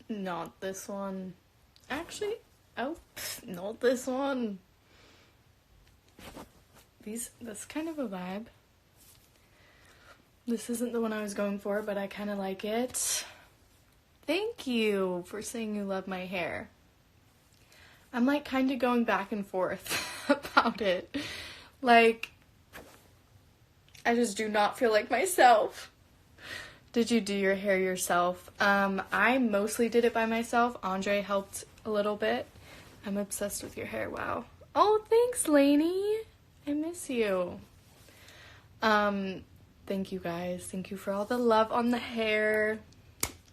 Not this one. Actually, oh, not this one. That's kind of a vibe. This isn't the one I was going for, but I kind of like it. Thank you for saying you love my hair. I'm like kind of going back and forth about it. Like, I just do not feel like myself. Did you do your hair yourself? I mostly did it by myself. Andre helped a little bit. I'm obsessed with your hair, wow. Oh, thanks, Lainey. I miss you. Thank you guys. Thank you for all the love on the hair.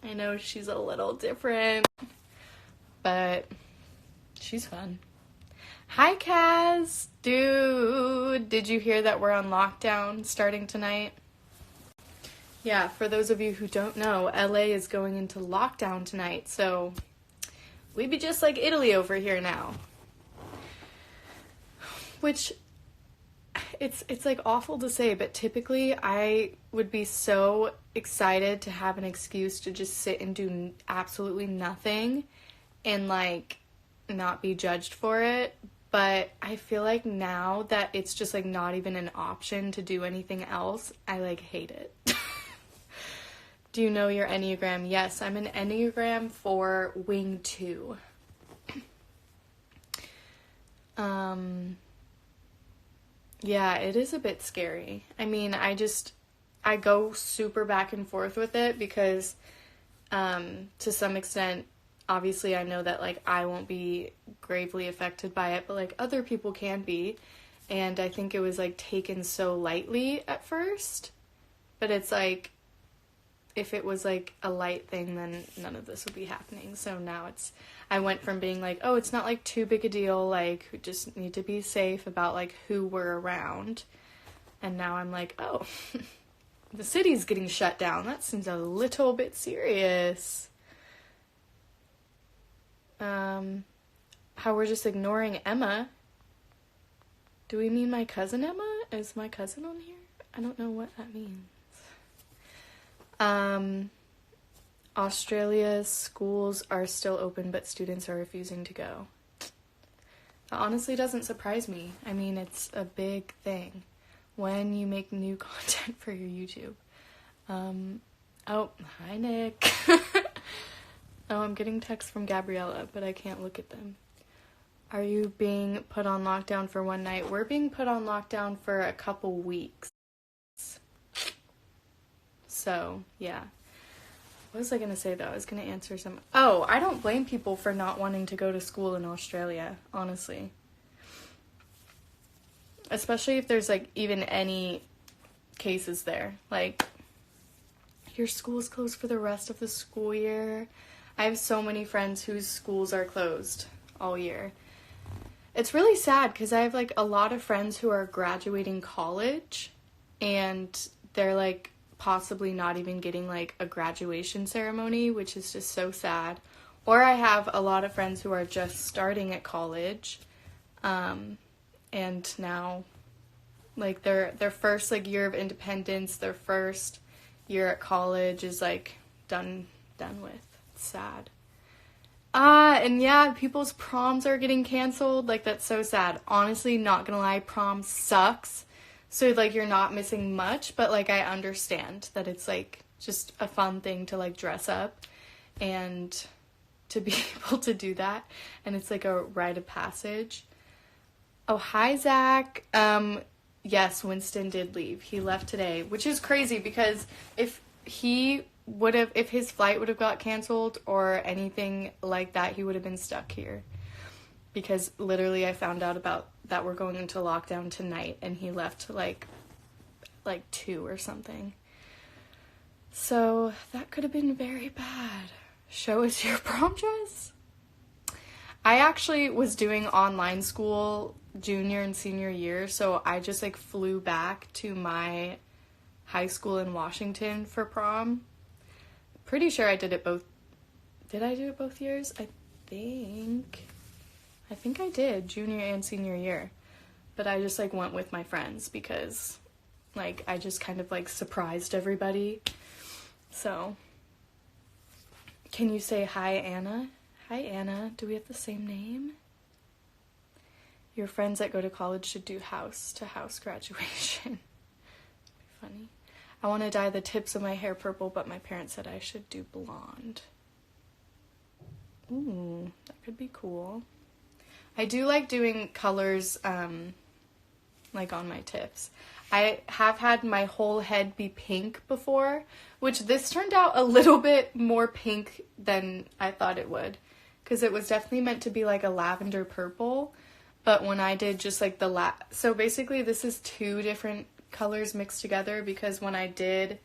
I know she's a little different, but she's fun. Hi, Kaz. Dude, did you hear that we're on lockdown starting tonight? Yeah, for those of you who don't know, LA is going into lockdown tonight, so we'd be just like Italy over here now. Which, it's like awful to say, but typically I would be so excited to have an excuse to just sit and do absolutely nothing and like not be judged for it. But I feel like now that it's just like not even an option to do anything else, I like hate it. Do you know your Enneagram? Yes, I'm an Enneagram 4 Wing 2. Yeah, it is a bit scary. I mean, I go super back and forth with it because, to some extent, obviously I know that, like, I won't be gravely affected by it, but, like, other people can be. And I think it was, like, taken so lightly at first. But it's, like, if it was, like, a light thing, then none of this would be happening. So now I went from being like, oh, it's not, like, too big a deal, like, we just need to be safe about, like, who we're around. And now I'm like, oh, the city's getting shut down. That seems a little bit serious. How we're just ignoring Emma. Do we mean my cousin Emma? Is my cousin on here? I don't know what that means. Australia's schools are still open, but students are refusing to go. That honestly doesn't surprise me. I mean, it's a big thing when you make new content for your YouTube. Oh, hi, Nick. Oh, I'm getting texts from Gabriella, but I can't look at them. Are you being put on lockdown for one night? We're being put on lockdown for a couple weeks. So, yeah. What was I going to say, though? I was going to answer some... Oh, I don't blame people for not wanting to go to school in Australia, honestly. Especially if there's, like, even any cases there. Like, your school's closed for the rest of the school year. I have so many friends whose schools are closed all year. It's really sad because I have, like, a lot of friends who are graduating college and they're, like, possibly not even getting, like, a graduation ceremony, which is just so sad. Or I have a lot of friends who are just starting at college, and now, like, their first, like, year of independence, their first year at college is, like, done with. It's sad. And yeah, people's proms are getting canceled. Like, that's so sad. Honestly, not gonna lie, prom sucks. So, like, you're not missing much, but, like, I understand that it's, like, just a fun thing to, like, dress up and to be able to do that. And it's, like, a rite of passage. Oh, hi, Zach. Yes, Winston did leave. He left today, which is crazy because if his flight would have got canceled or anything like that, he would have been stuck here. Because literally I found out about that we're going into lockdown tonight and he left like 2 or something. So that could have been very bad. Show us your prom dress. I actually was doing online school junior and senior year, so I just like flew back to my high school in Washington for prom. Pretty sure I did it both. Did I do it both years? I think I did, junior and senior year. But I just, like, went with my friends because, like, I just kind of, like, surprised everybody. So, Can you say hi, Anna? Hi, Anna. Do we have the same name? Your friends that go to college should do house-to-house graduation. Funny. I want to dye the tips of my hair purple, but my parents said I should do blonde. Ooh, that could be cool. I do like doing colors, like on my tips. I have had my whole head be pink before, which this turned out a little bit more pink than I thought it would, because it was definitely meant to be like a lavender purple, but when I did just like so basically this is two different colors mixed together, because when I did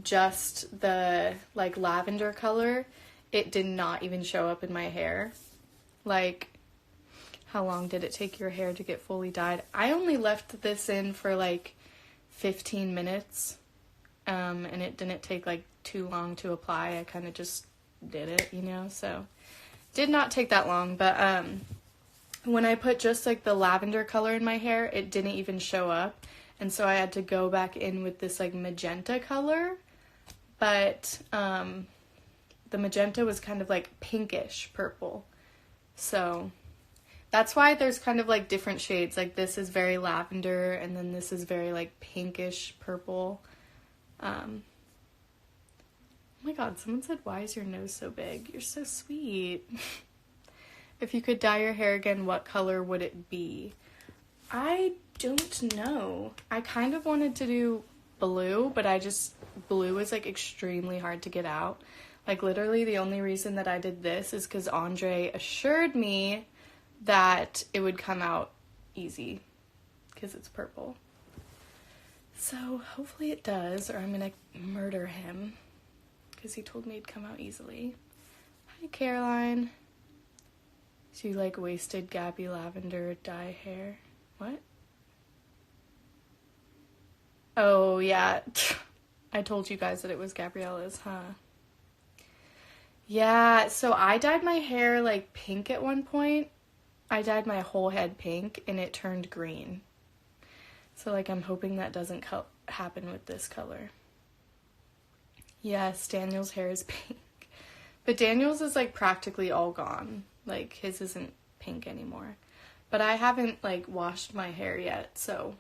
just the like lavender color, it did not even show up in my hair. Like, how long did it take your hair to get fully dyed? I only left this in for like 15 minutes, and it didn't take like too long to apply. I kind of just did it, you know, so did not take that long. But when I put just like the lavender color in my hair, it didn't even show up, and so I had to go back in with this like magenta color, but the magenta was kind of like pinkish purple, so that's why there's kind of like different shades. Like this is very lavender, and then this is very like pinkish purple. Oh my god, someone said, why is your nose so big? You're so sweet. If you could dye your hair again, what color would it be? I don't know. I kind of wanted to do blue, but blue is like extremely hard to get out. Like literally the only reason that I did this is because Andre assured me that it would come out easy because it's purple. So hopefully it does, or I'm gonna murder him because he told me it'd come out easily. Hi, Caroline. So you like wasted Gabby lavender dye hair? What? Oh yeah, I told you guys that it was Gabriella's, huh? Yeah, so I dyed my hair like pink at one point. I dyed my whole head pink and it turned green. So like I'm hoping that doesn't happen with this color. Yes, Daniel's hair is pink. But Daniel's is like practically all gone. Like his isn't pink anymore. But I haven't like washed my hair yet, so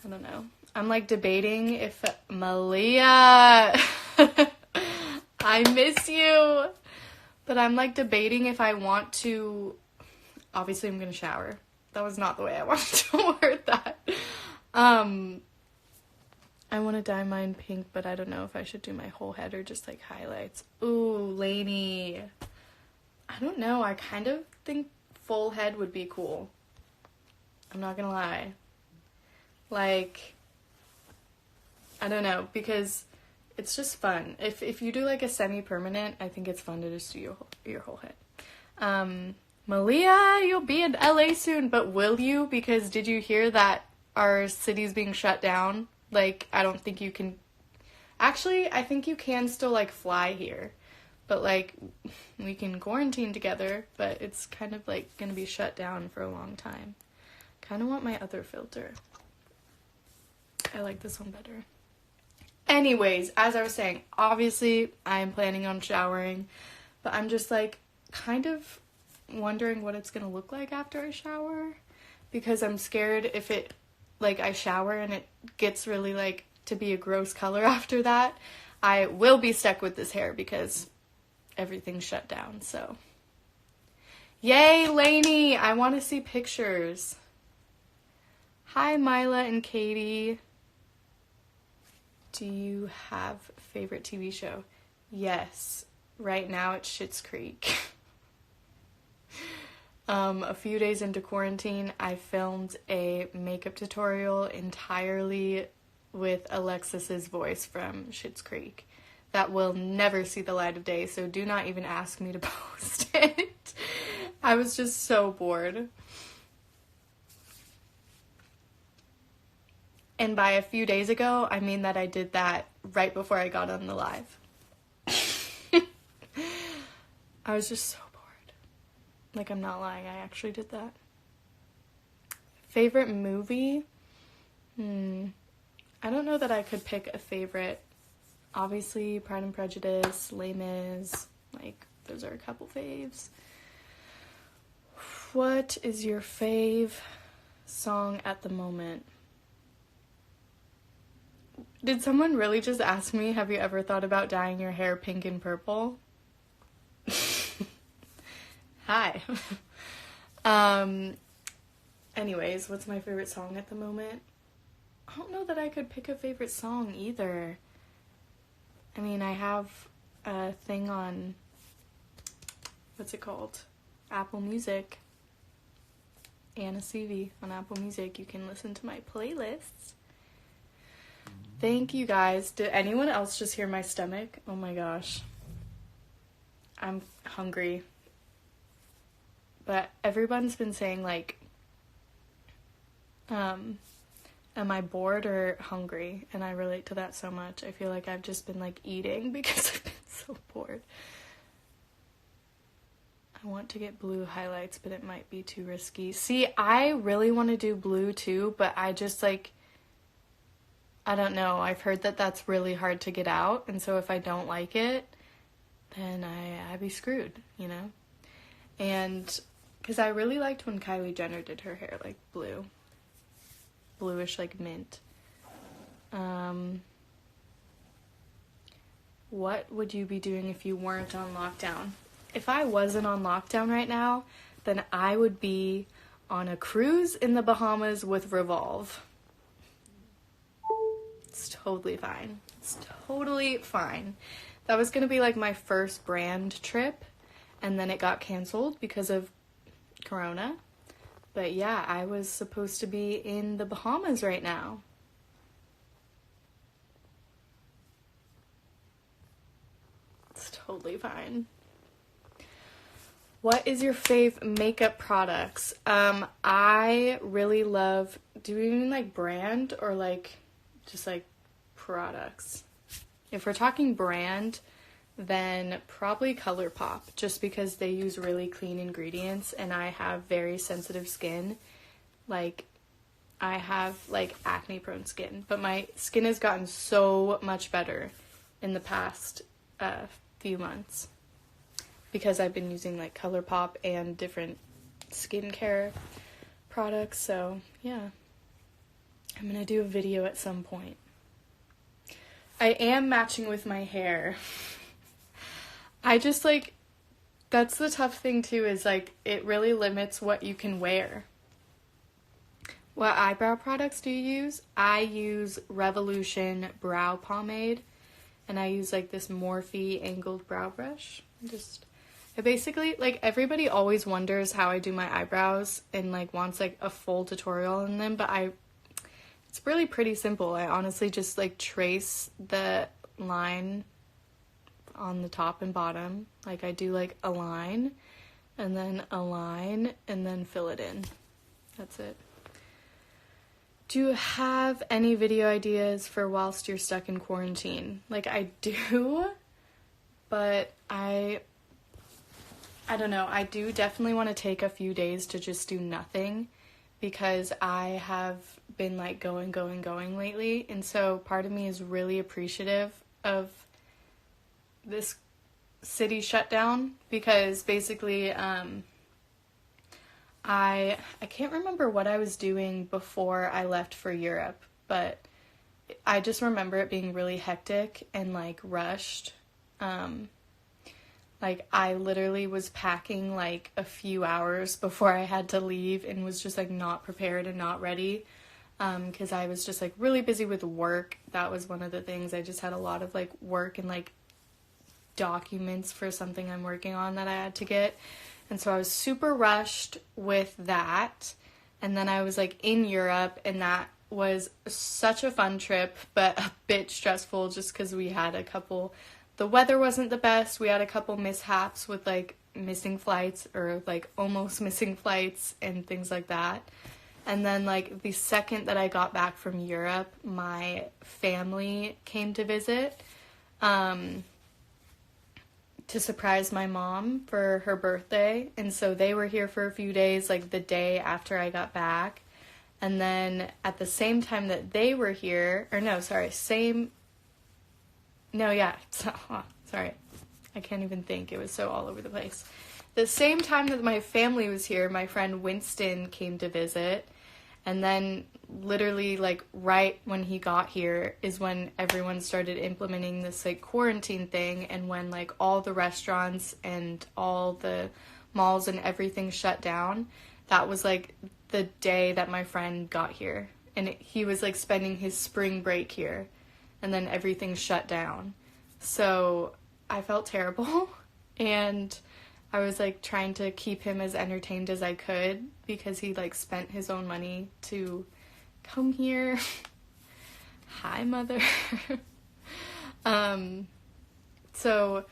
I don't know. I'm like debating if Malia I miss you. But I'm like debating if I want to. Obviously, I'm gonna shower. That was not the way I wanted to word that. I want to dye mine pink, but I don't know if I should do my whole head or just like highlights. Ooh, Lainey. I don't know. I kind of think full head would be cool. I'm not gonna lie. Like, I don't know, because it's just fun. If you do like a semi-permanent, I think it's fun to just do your whole head. Malia, you'll be in LA soon, but will you? Because did you hear that our city's being shut down? Like, I don't think you can. Actually, I think you can still like fly here, but like we can quarantine together, but it's kind of like gonna be shut down for a long time. Kind of want my other filter. I like this one better. Anyways, as I was saying, obviously I'm planning on showering, but I'm just like kind of wondering what it's gonna look like after I shower, because I'm scared if it like I shower and it gets really like to be a gross color after that, I will be stuck with this hair because everything's shut down. So yay, Lainey, I want to see pictures. Hi, Mila and Katie. Do you have a favorite TV show? Yes, right now it's Schitt's Creek. A few days into quarantine, I filmed a makeup tutorial entirely with Alexis's voice from Schitt's Creek. That will never see the light of day, so do not even ask me to post it. I was just so bored. And by a few days ago, I mean that I did that right before I got on the live. I was just so bored. Like, I'm not lying, I actually did that. Favorite movie? I don't know that I could pick a favorite Obviously, Pride and Prejudice, Les Mis, like, those are a couple faves. What is your fave song at the moment? Did someone really just ask me, have you ever thought about dyeing your hair pink and purple? Hi. Anyways, what's my favorite song at the moment? I don't know that I could pick a favorite song either. I mean, I have a thing on, what's it called? Apple Music. Anna Seavey on Apple Music. You can listen to my playlists. Thank you guys. Did anyone else just hear my stomach? Oh my gosh. I'm hungry. But everyone's been saying, like, am I bored or hungry? And I relate to that so much. I feel like I've just been, like, eating because I've been so bored. I want to get blue highlights, but it might be too risky. See, I really want to do blue too, but I just, like, I don't know. I've heard that that's really hard to get out, and so if I don't like it, then I'd be screwed, you know? And because I really liked when Kylie Jenner did her hair, like, blue. Bluish, like, mint. What would you be doing if you weren't on lockdown? If I wasn't on lockdown right now, then I would be on a cruise in the Bahamas with Revolve. It's totally fine. It's totally fine. That was going to be like my first brand trip, and then it got canceled because of Corona. But yeah, I was supposed to be in the Bahamas right now. It's totally fine. What is your fave makeup products? I really love, do we mean like brand or like just like products? If we're talking brand, then probably ColourPop, just because they use really clean ingredients and I have very sensitive skin. Like, I have like acne prone skin, but my skin has gotten so much better in the past few months because I've been using like ColourPop and different skincare products. So yeah, I'm gonna do a video at some point. I am matching with my hair. I just like, that's the tough thing too, is like it really limits what you can wear. What eyebrow products do you use? I use Revolution brow pomade, and I use like this Morphe angled brow brush. I basically, like, everybody always wonders how I do my eyebrows and like wants like a full tutorial on them, but it's really pretty simple. I honestly just like trace the line on the top and bottom. Like, I do like a line and then a line and then fill it in. That's it. Do you have any video ideas for whilst you're stuck in quarantine? Like, I do, but I don't know. I do definitely want to take a few days to just do nothing because I have been like going lately. And so part of me is really appreciative of this city shutdown because basically I can't remember what I was doing before I left for Europe, but I just remember it being really hectic and like rushed. Like, I literally was packing like a few hours before I had to leave and was just like not prepared and not ready because I was just like really busy with work. That was one of the things. I just had a lot of like work and like documents for something I'm working on that I had to get. And so I was super rushed with that. And then I was like in Europe, and that was such a fun trip, but a bit stressful just because we had the weather wasn't the best. We had a couple mishaps with like missing flights or like almost missing flights and things like that. And then like the second that I got back from Europe, my family came to visit to surprise my mom for her birthday. And so they were here for a few days, like the day after I got back. And then at the same time that they were here, no, yeah. Sorry. I can't even think. It was so all over the place. The same time that my family was here, my friend Winston came to visit. And then literally like right when he got here is when everyone started implementing this like quarantine thing, and when like all the restaurants and all the malls and everything shut down. That was like the day that my friend got here, and he was like spending his spring break here, and then everything shut down. So I felt terrible, and I was like trying to keep him as entertained as I could because he like spent his own money to come here. Hi, mother. So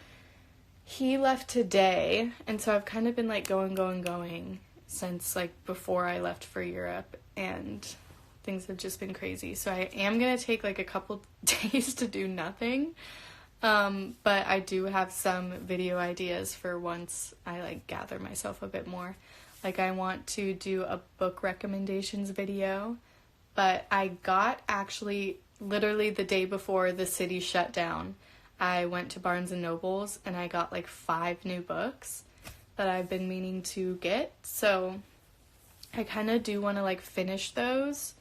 he left today, and so I've kind of been like going since like before I left for Europe, and things have just been crazy. So I am gonna take like a couple days to do nothing. But I do have some video ideas for once I like gather myself a bit more. Like I want to do a book recommendations video, but I got actually literally the day before the city shut down, I went to Barnes and Noble's and I got like 5 new books that I've been meaning to get. So I kind of do want to like finish those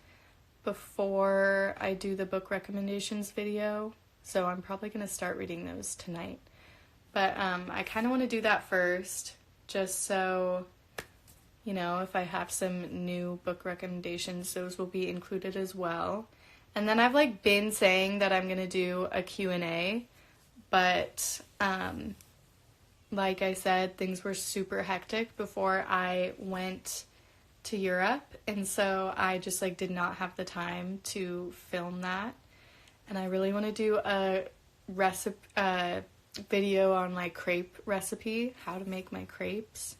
before I do the book recommendations video. So I'm probably going to start reading those tonight. But I kind of want to do that first, just so, you know, if I have some new book recommendations, those will be included as well. And then I've like been saying that I'm going to do a Q&A, but like I said, things were super hectic before I went to Europe, and so I just like did not have the time to film that. And I really want to do a video on my crepe recipe, how to make my crepes,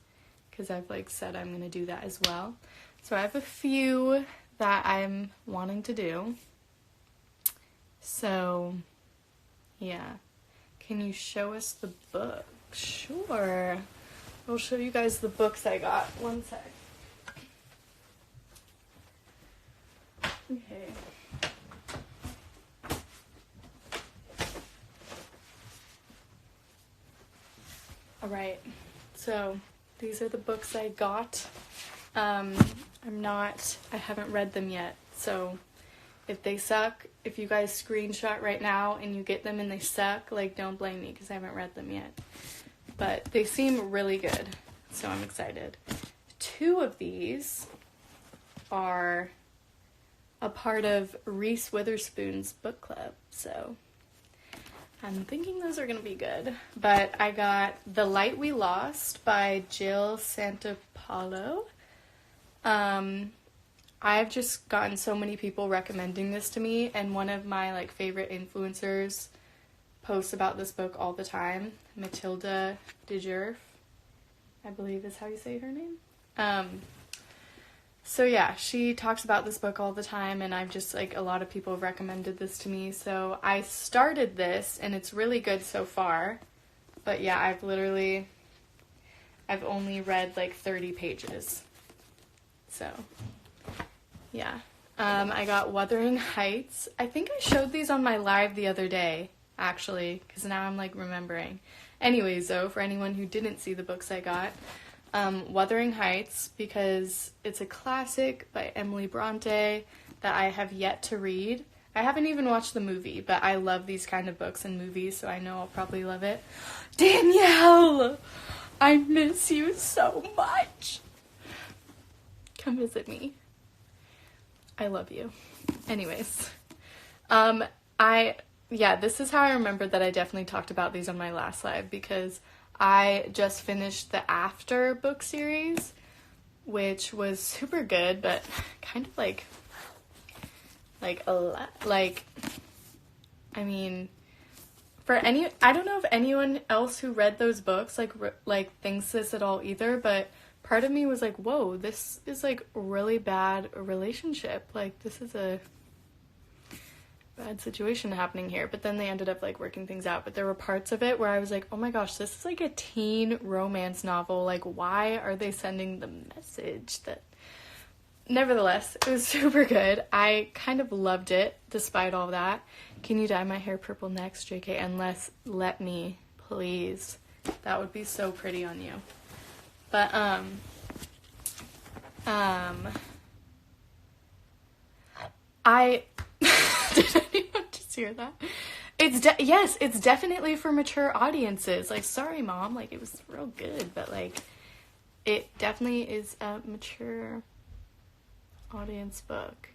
because I've like said I'm going to do that as well. So I have a few that I'm wanting to do. So, yeah. Can you show us the book? Sure. I'll show you guys the books I got. One sec. Okay. Alright, so these are the books I got. I haven't read them yet, so if they suck, if you guys screenshot right now and you get them and they suck, like, don't blame me because I haven't read them yet. But they seem really good, so I'm excited. 2 of these are a part of Reese Witherspoon's book club, so I'm thinking those are going to be good. But I got The Light We Lost by Jill Santopolo. I've just gotten so many people recommending this to me, and one of my like favorite influencers posts about this book all the time, Matilda DeJerf, I believe is how you say her name. So yeah, she talks about this book all the time, and I've just like, a lot of people have recommended this to me, so I started this and it's really good so far. But yeah, I've only read like 30 pages. So yeah. I got Wuthering Heights. I think I showed these on my live the other day, actually, because now I'm like remembering. Anyways though, for anyone who didn't see the books I got, Wuthering Heights, because it's a classic by Emily Bronte that I have yet to read. I haven't even watched the movie, but I love these kind of books and movies, so I know I'll probably love it. Danielle! I miss you so much! Come visit me. I love you. Anyways. This is how I remember that I definitely talked about these on my last live, because I just finished the After book series, which was super good, but kind of I don't know if anyone else who read those books thinks this at all either, but part of me was like, whoa, this is like really bad relationship. Like, this is a bad situation happening here. But then they ended up like working things out. But there were parts of it where I was like, oh my gosh, this is like a teen romance novel. Like, why are they sending the message that... Nevertheless, it was super good. I kind of loved it despite all that. Can you dye my hair purple next, JK? Unless, let me, please. That would be so pretty on you. But, I, did anyone just hear that? Yes, it's definitely for mature audiences. Like, sorry, Mom, like, it was real good, but, like, it definitely is a mature audience book.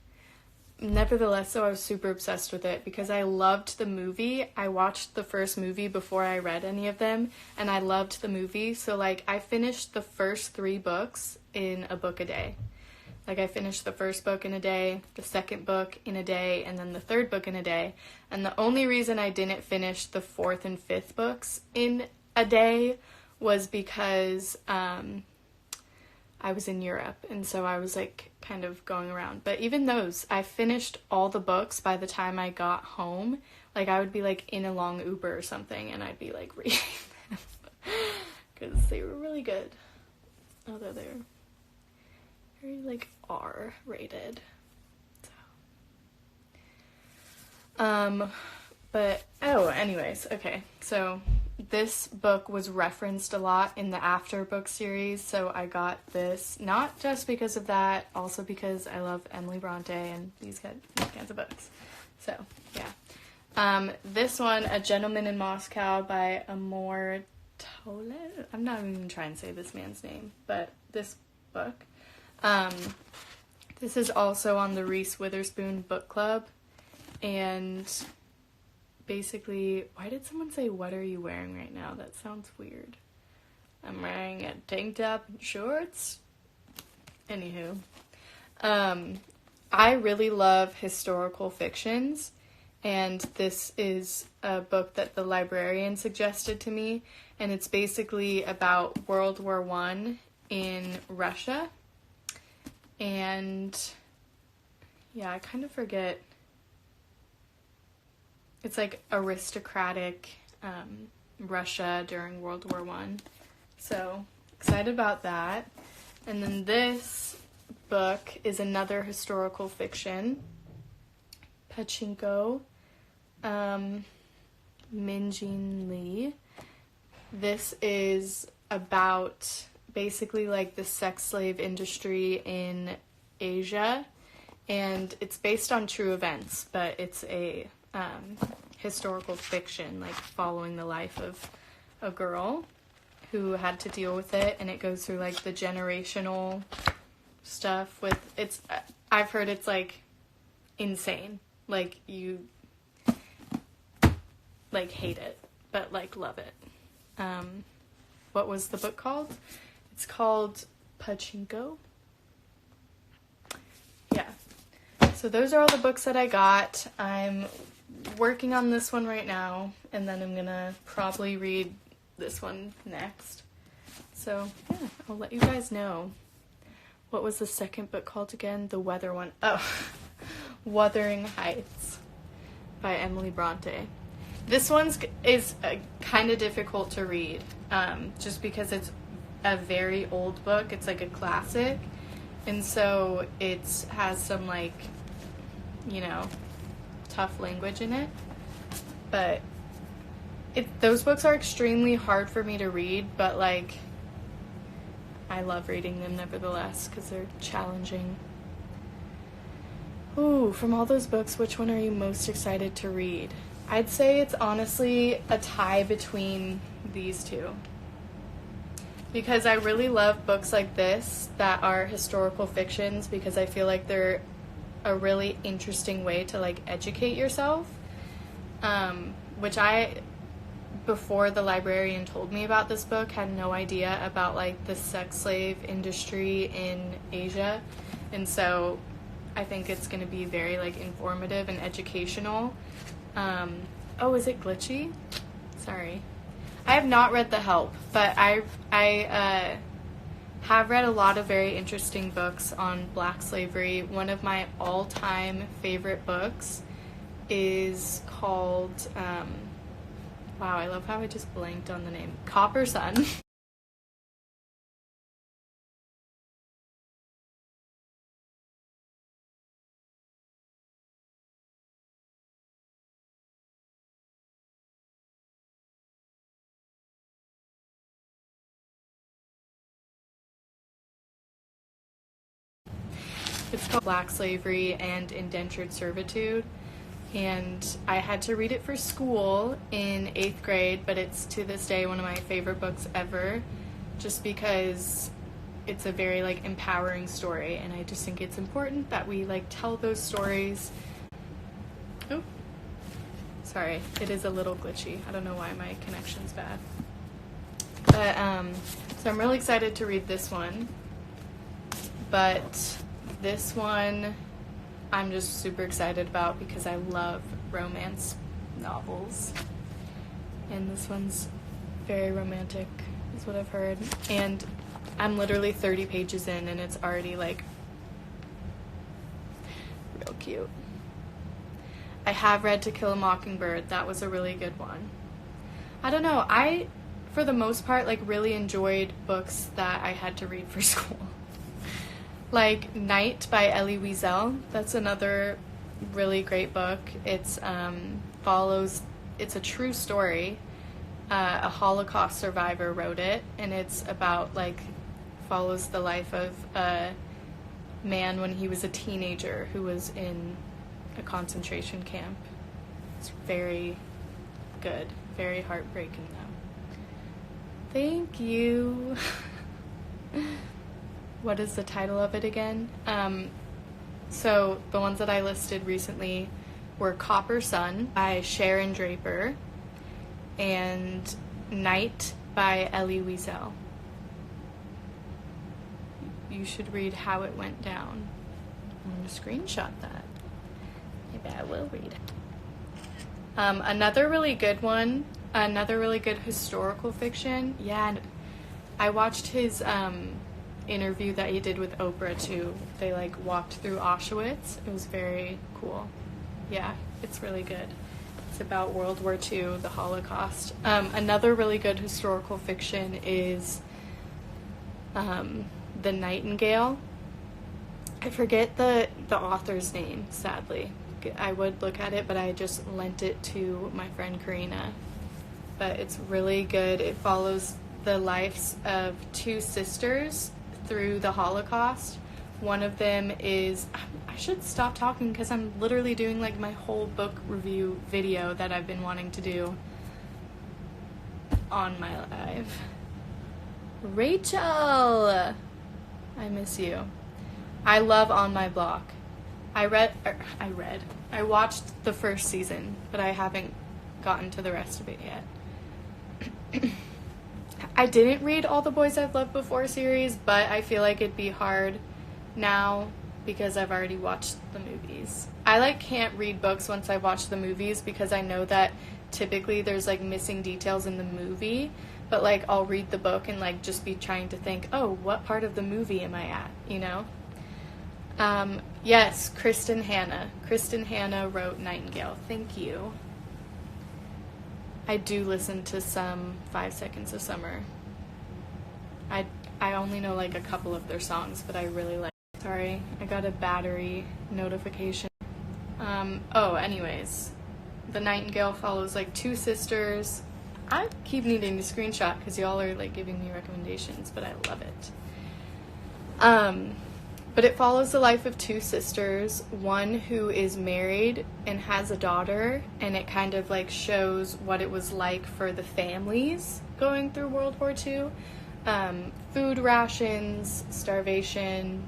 Nevertheless, though, I was super obsessed with it because I loved the movie. I watched the first movie before I read any of them, and I loved the movie. So, like, I finished the first 3 books in a book a day. Like, I finished the first book in a day, the second book in a day, and then the third book in a day. And the only reason I didn't finish the 4th and 5th books in a day was because I was in Europe, and so I was, like, kind of going around. But even those, I finished all the books by the time I got home. Like, I would be, like, in a long Uber or something, and I'd be, like, reading them. Because they were really good. Although they're very, like, R-rated. So. But, oh, anyways, okay. So, this book was referenced a lot in the After book series, so I got this, not just because of that, also because I love Emily Bronte and these kinds of books. So, yeah. This one, A Gentleman in Moscow by Amor Tole. I'm not even trying to say this man's name, but this book. This is also on the Reese Witherspoon book club, and basically, why did someone say, what are you wearing right now? That sounds weird. I'm wearing a tank top and shorts. Anywho. I really love historical fictions, and this is a book that the librarian suggested to me, and it's basically about World War I in Russia. And yeah, I kind of forget. It's like aristocratic Russia during World War I. So, excited about that. And then this book is another historical fiction. Pachinko, Minjin Lee. This is about basically like the sex slave industry in Asia. And it's based on true events, but it's a historical fiction, like following the life of a girl who had to deal with it, and it goes through like the generational stuff with I've heard it's like insane, like you like hate it but like love it. What was the book called? It's called Pachinko. Yeah, so those are all the books that I got. I'm working on this one right now, and then I'm gonna probably read this one next. So, yeah, I'll let you guys know. What was the second book called again? The weather one. Oh, Wuthering Heights by Emily Bronte. This one's is kind of difficult to read, just because it's a very old book. It's like a classic, and so it has some like, you know, tough language in it, but those books are extremely hard for me to read, but like I love reading them nevertheless because they're challenging. Ooh, from all those books, which one are you most excited to read? I'd say it's honestly a tie between these two, because I really love books like this that are historical fictions, because I feel like they're a really interesting way to like educate yourself, which I, before the librarian told me about this book, had no idea about like the sex slave industry in Asia, and so I think it's going to be very like informative and educational. Oh, is it glitchy? Sorry. I have not read The Help, but I have read a lot of very interesting books on Black slavery. One of my all-time favorite books is called, wow, I love how I just blanked on the name, Copper Sun. It's called Black Slavery and Indentured Servitude, and I had to read it for school in 8th grade, but it's to this day one of my favorite books ever, just because it's a very like empowering story, and I just think it's important that we like tell those stories. Oh, sorry, it is a little glitchy. I don't know why my connection's bad. But so I'm really excited to read this one. But this one I'm just super excited about because I love romance novels. And this one's very romantic, is what I've heard. And I'm literally 30 pages in and it's already like real cute. I have read To Kill a Mockingbird. That was a really good one. I don't know, I, for the most part, like really enjoyed books that I had to read for school. Like Night by Elie Wiesel. That's another really great book. It's it's a true story. A Holocaust survivor wrote it, and it's about like follows the life of a man when he was a teenager who was in a concentration camp. It's very good, very heartbreaking though. Thank you. What is the title of it again? So the ones that I listed recently were Copper Sun by Sharon Draper and Night by Elie Wiesel. You should read How It Went Down. I'm going to screenshot that. Maybe I will read it. Another really good one, another really good historical fiction. Yeah, I watched his interview that he did with Oprah too. They like walked through Auschwitz. It was very cool. Yeah, it's really good. It's about World War II, the Holocaust. Another really good historical fiction is The Nightingale. I forget the author's name, sadly. I would look at it, but I just lent it to my friend Karina. But it's really good. It follows the lives of two sisters through the Holocaust. One of them is, I should stop talking because I'm literally doing like my whole book review video that I've been wanting to do on my live. Rachel, I miss you. I love On My Block. I watched the first season, but I haven't gotten to the rest of it yet. I didn't read All the Boys I've Loved Before series, but I feel like it'd be hard now because I've already watched the movies. I like can't read books once I watch the movies because I know that typically there's like missing details in the movie, but like I'll read the book and like just be trying to think, oh, what part of the movie am I at, you know? Yes, Kristen Hanna. Kristen Hanna wrote Nightingale. Thank you. I do listen to some 5 Seconds of Summer. I only know like a couple of their songs, but I really like. Sorry, I got a battery notification. Anyways, The Nightingale follows like two sisters. I keep needing to screenshot because y'all are like giving me recommendations, but I love it. But it follows the life of two sisters, one who is married and has a daughter, and it kind of like shows what it was like for the families going through World War II. Food rations, starvation,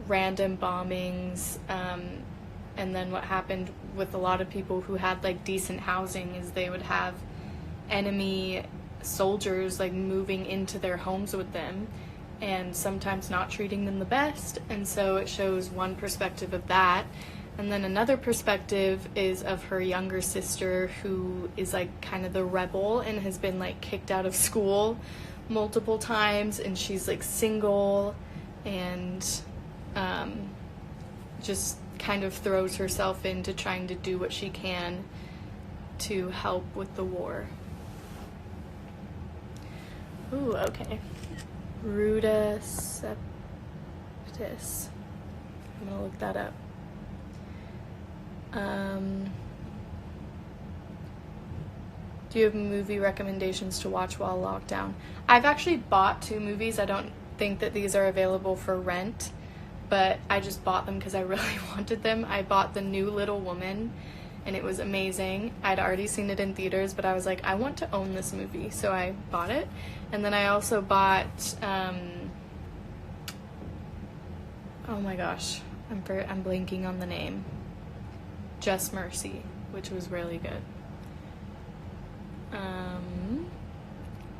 random bombings, and then what happened with a lot of people who had like decent housing is they would have enemy soldiers like moving into their homes with them and sometimes not treating them the best, and so it shows one perspective of that. And then another perspective is of her younger sister who is like kind of the rebel and has been like kicked out of school multiple times, and she's like single and just kind of throws herself into trying to do what she can to help with the war. Ooh, okay. Ruta septis. I'm gonna look that up. Do you have movie recommendations to watch while locked down? I've actually bought 2 movies. I don't think that these are available for rent. but I just bought them because I really wanted them. I bought The New Little Woman, and it was amazing. I'd already seen it in theaters, but I was like, I want to own this movie, so I bought it. And then I also bought, oh my gosh, I'm blanking on the name. Just Mercy, which was really good.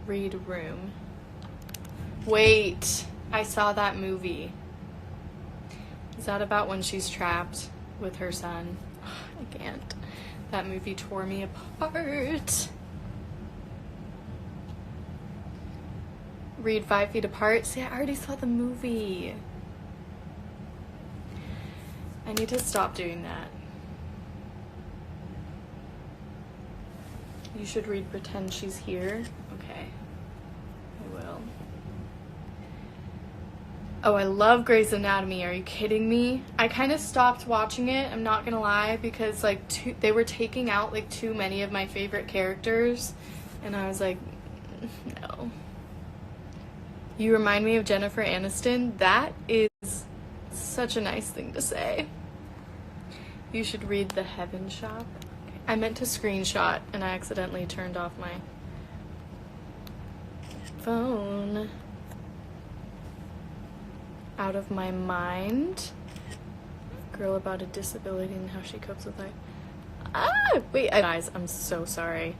Read Room. Wait, I saw that movie. Is that about when she's trapped with her son? I can't. That movie tore me apart. Read 5 Feet Apart. See, I already saw the movie. I need to stop doing that. You should read Pretend She's Here. Okay. I will. Oh, I love Grey's Anatomy. Are you kidding me? I kind of stopped watching it, I'm not gonna lie, because like they were taking out like too many of my favorite characters, and I was like, no. You remind me of Jennifer Aniston. That is such a nice thing to say. You should read The Heaven Shop. I meant to screenshot and I accidentally turned off my phone. Out of My Mind. Girl about a disability and how she copes with life. Wait, guys, I'm so sorry.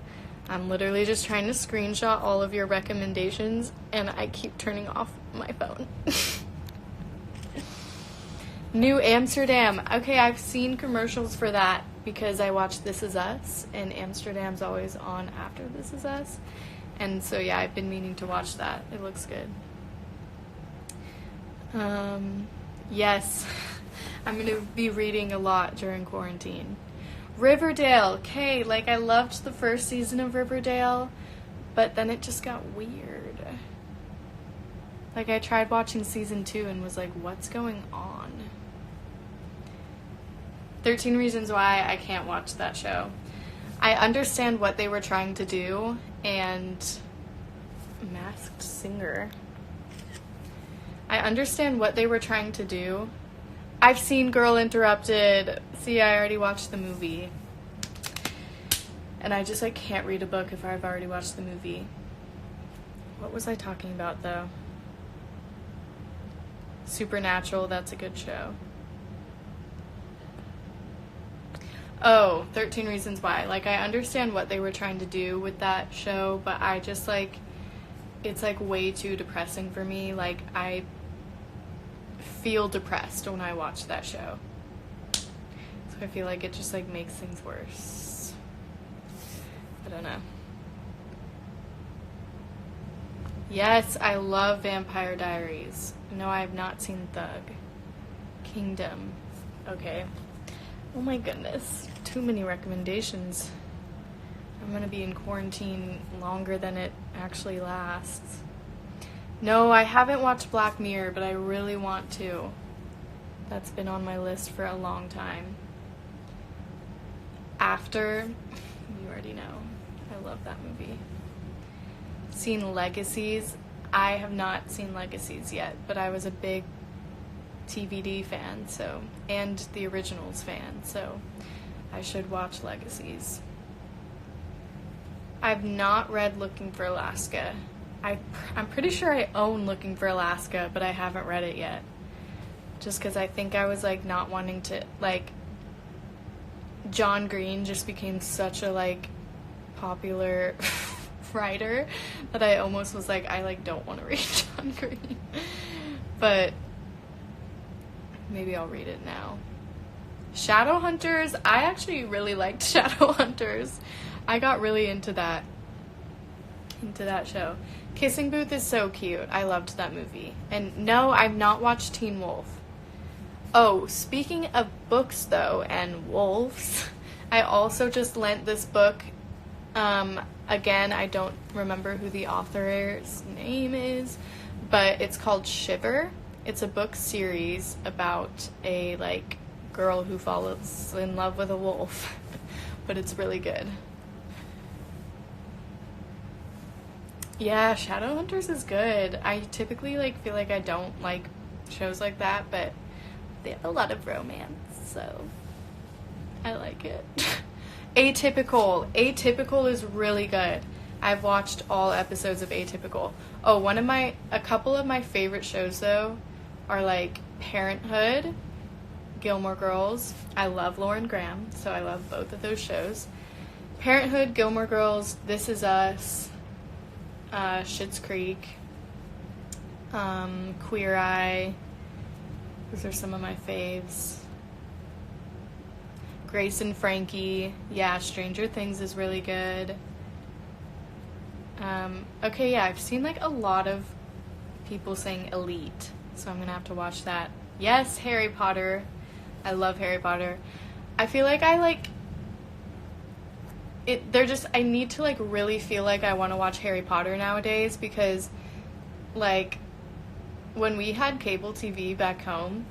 I'm literally just trying to screenshot all of your recommendations and I keep turning off my phone. New Amsterdam. Okay, I've seen commercials for that because I watch This Is Us, and Amsterdam's always on after This Is Us. And so yeah, I've been meaning to watch that. It looks good. Yes, I'm gonna be reading a lot during quarantine. Riverdale. Okay, like I loved the first season of Riverdale, but then it just got weird. Like I tried watching season 2 and was like, what's going on? 13 Reasons Why I can't watch that show. I understand what they were trying to do, and Masked Singer. I understand what they were trying to do. I've seen Girl Interrupted. See, I already watched the movie. And I just like can't read a book if I've already watched the movie. What was I talking about though? Supernatural, that's a good show. Oh, 13 Reasons Why. Like, I understand what they were trying to do with that show, but I just, like, it's, like, way too depressing for me. Like, I feel depressed when I watch that show. So I feel like it just, like, makes things worse. I don't know. Yes, I love Vampire Diaries. No, I have not seen Thug. Kingdom. Okay. Oh my goodness. Too many recommendations. I'm gonna be in quarantine longer than it actually lasts. No, I haven't watched Black Mirror, but I really want to. That's been on my list for a long time. After, you already know. I love that movie. Seen Legacies. I have not seen Legacies yet, but I was a big TVD fan, so, and the originals fan, so I should watch Legacies. I've not read Looking for Alaska. I'm pretty sure I own Looking for Alaska, but I haven't read it yet. Just because I think I was, like, not wanting to, like, John Green just became such a, like, popular writer that I almost was like, I, like, don't want to read John Green. But maybe I'll read it now. Shadowhunters. I actually really liked Shadowhunters. I got really into that show. Kissing Booth is so cute. I loved that movie. And no, I've not watched Teen Wolf. Oh, speaking of books though, and wolves, I also just lent this book. Again, I don't remember who the author's name is, but it's called Shiver. It's a book series about a, like, girl who falls in love with a wolf, but it's really good. Yeah, Shadowhunters is good. I typically, like, feel like I don't like shows like that, but they have a lot of romance, so I like it. Atypical is really good. I've watched all episodes of Atypical. Oh, a couple of my favorite shows though are like Parenthood, Gilmore Girls. I love Lauren Graham, so I love both of those shows. Parenthood, Gilmore Girls, This Is Us, Schitt's Creek, Queer Eye. Those are some of my faves. Grace and Frankie. Yeah, Stranger Things is really good. Okay, yeah, I've seen like a lot of people saying Elite, so I'm gonna have to watch that. Yes, Harry Potter. I love Harry Potter. I feel like I need to like really feel like I want to watch Harry Potter nowadays, because like when we had cable TV back home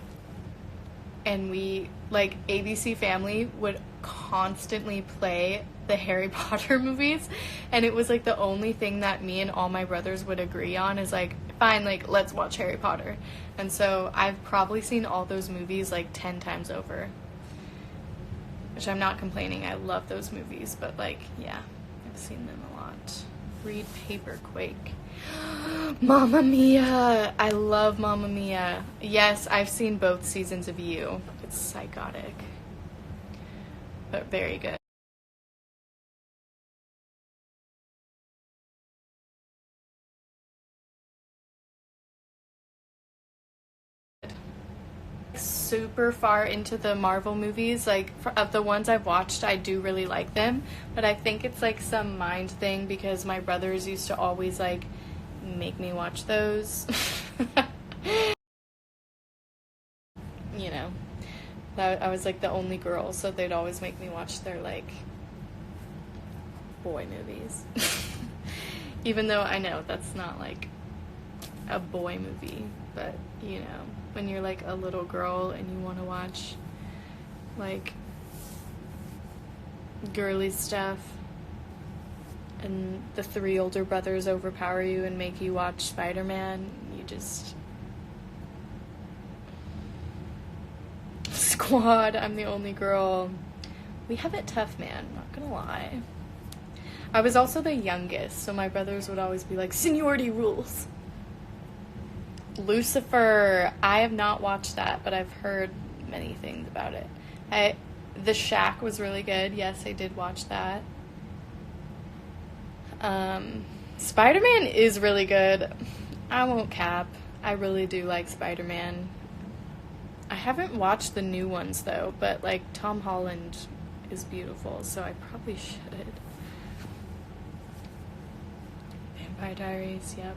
and we like ABC Family would constantly play the Harry Potter movies, and it was like the only thing that me and all my brothers would agree on is like, fine, like let's watch Harry Potter. And so I've probably seen all those movies like 10 times over, which I'm not complaining. I love those movies, but like, yeah, I've seen them a lot. Read Paperquake. Mamma Mia! I love Mamma Mia. Yes, I've seen both seasons of You. It's psychotic, but very good. Super far into the Marvel movies, like of the ones I've watched, I do really like them, but I think it's like some mind thing because my brothers used to always like make me watch those. You know, I was like the only girl, so they'd always make me watch their like boy movies. Even though I know that's not like a boy movie, but you know, when you're like a little girl and you want to watch like girly stuff and the three older brothers overpower you and make you watch Spider-Man, you just Squad. I'm the only girl. We have it tough, man, not gonna lie. I was also the youngest, so my brothers would always be like, seniority rules. Lucifer, I have not watched that, but I've heard many things about it. The Shack was really good. Yes, I did watch that. Spider-Man is really good. I won't cap. I really do like Spider-Man. I haven't watched the new ones though, but like Tom Holland is beautiful, so I probably should. Vampire Diaries, yep.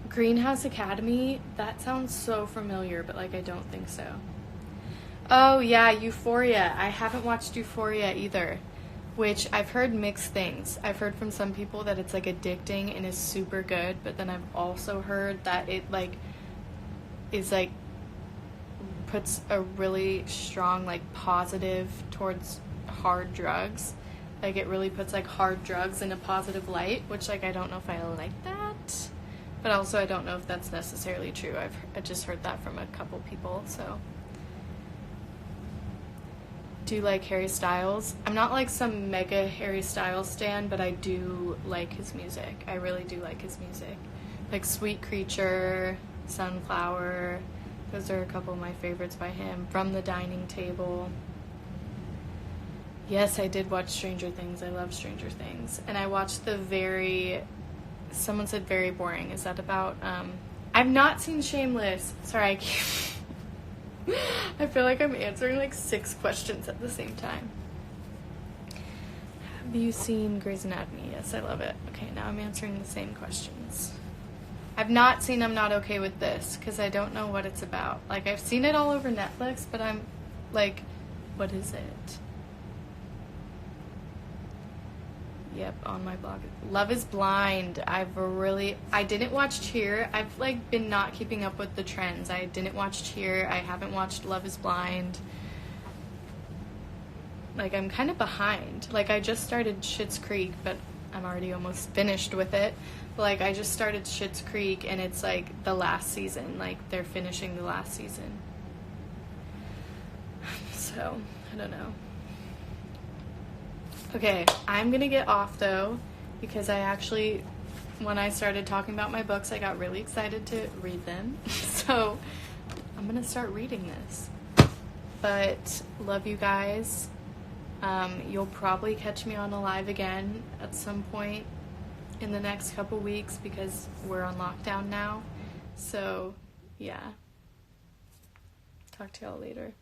Greenhouse Academy, that sounds so familiar, but like I don't think so. Oh yeah, Euphoria. I haven't watched Euphoria either, which I've heard mixed things. I've heard from some people that it's like addicting and is super good, but then I've also heard that it like is like puts a really strong like positive towards hard drugs. Like it really puts like hard drugs in a positive light, which like I don't know if I like that. But also I don't know if that's necessarily true. I just heard that from a couple people, so. Do you like Harry Styles? I'm not like some mega Harry Styles stan, but I do like his music. I really do like his music. Like Sweet Creature, Sunflower, those are a couple of my favorites by him. From the Dining Table. Yes, I did watch Stranger Things. I love Stranger Things. And I watched someone said very boring. Is that about, I've not seen Shameless. Sorry, I feel like I'm answering like 6 questions at the same time. Have you seen Grey's Anatomy? Yes, I love it. Okay, now I'm answering the same questions. I've not seen I'm Not Okay With This, because I don't know what it's about. Like, I've seen it all over Netflix, but I'm like, what is it? Yep, on my blog. Love is Blind. I didn't watch Cheer. I've like been not keeping up with the trends. I didn't watch Cheer. I haven't watched Love is Blind. Like I'm kind of behind. Like I just started Schitt's Creek, but I'm already almost finished with it. But, like, I just started Schitt's Creek, and it's, like, the last season. Like, they're finishing the last season. So, I don't know. Okay, I'm gonna get off, though, because I actually, when I started talking about my books, I got really excited to read them. So, I'm gonna start reading this. But, love you guys. You'll probably catch me on a live again at some point in the next couple weeks because we're on lockdown now. So, yeah. Talk to y'all later.